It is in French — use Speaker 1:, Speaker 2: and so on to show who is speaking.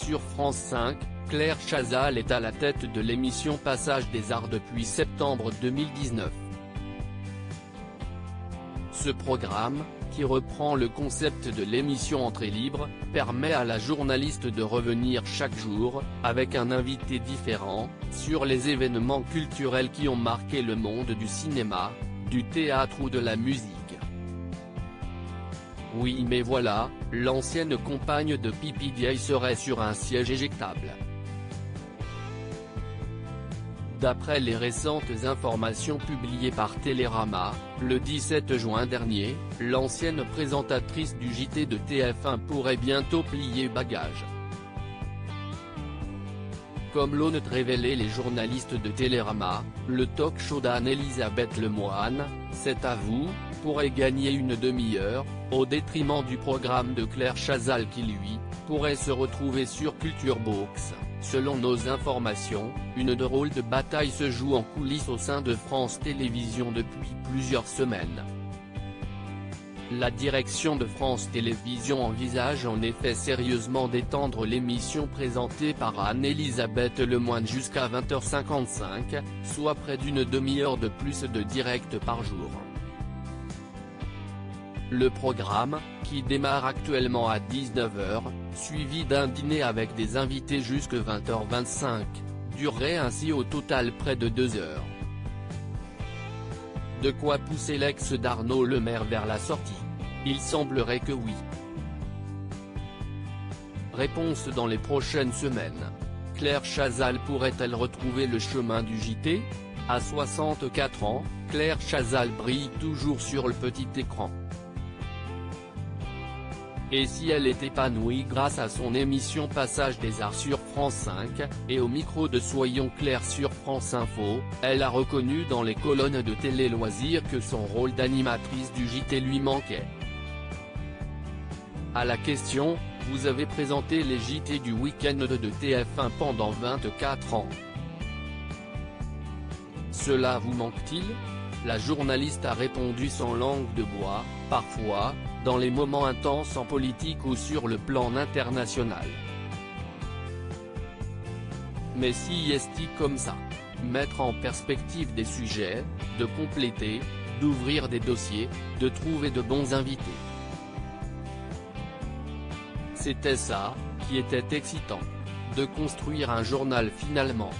Speaker 1: Sur France 5, Claire Chazal est à la tête de l'émission Passage des Arts depuis septembre 2019. Ce programme, qui reprend le concept de l'émission Entrée libre, permet à la journaliste de revenir chaque jour, avec un invité différent, sur les événements culturels qui ont marqué le monde du cinéma, du théâtre ou de la musique. Oui mais voilà, l'ancienne compagne de Pipi Diaye serait sur un siège éjectable. D'après les récentes informations publiées par Télérama, le 17 juin dernier, l'ancienne présentatrice du JT de TF1 pourrait bientôt plier bagages. Comme l'ont révélé les journalistes de Télérama, le talk show d'Anne-Elisabeth Lemoine, C'est à vous, pourrait gagner une demi-heure, au détriment du programme de Claire Chazal qui lui, pourrait se retrouver sur Culture Box. Selon nos informations, une drôle de bataille se joue en coulisses au sein de France Télévisions depuis plusieurs semaines. La direction de France Télévisions envisage en effet sérieusement d'étendre l'émission présentée par Anne-Elisabeth Lemoine jusqu'à 20h55, soit près d'une demi-heure de plus de direct par jour. Le programme, qui démarre actuellement à 19h, suivi d'un dîner avec des invités jusqu'à 20h25, durerait ainsi au total près de 2 heures. De quoi pousser l'ex d'Arnaud Lemaire vers la sortie? Il semblerait que oui. Réponse dans les prochaines semaines. Claire Chazal pourrait-elle retrouver le chemin du JT? À 64 ans, Claire Chazal brille toujours sur le petit écran. Et si elle est épanouie grâce à son émission Passage des Arts sur France 5, et au micro de Soyons clairs sur France Info, elle a reconnu dans les colonnes de Télé Loisirs que son rôle d'animatrice du JT lui manquait. À la question, vous avez présenté les JT du week-end de TF1 pendant 24 ans. Cela vous manque-t-il? La journaliste a répondu sans langue de bois, parfois, dans les moments intenses en politique ou sur le plan international. Mais si est-il comme ça? Mettre en perspective des sujets, de compléter, d'ouvrir des dossiers, de trouver de bons invités. C'était ça, qui était excitant. De construire un journal finalement.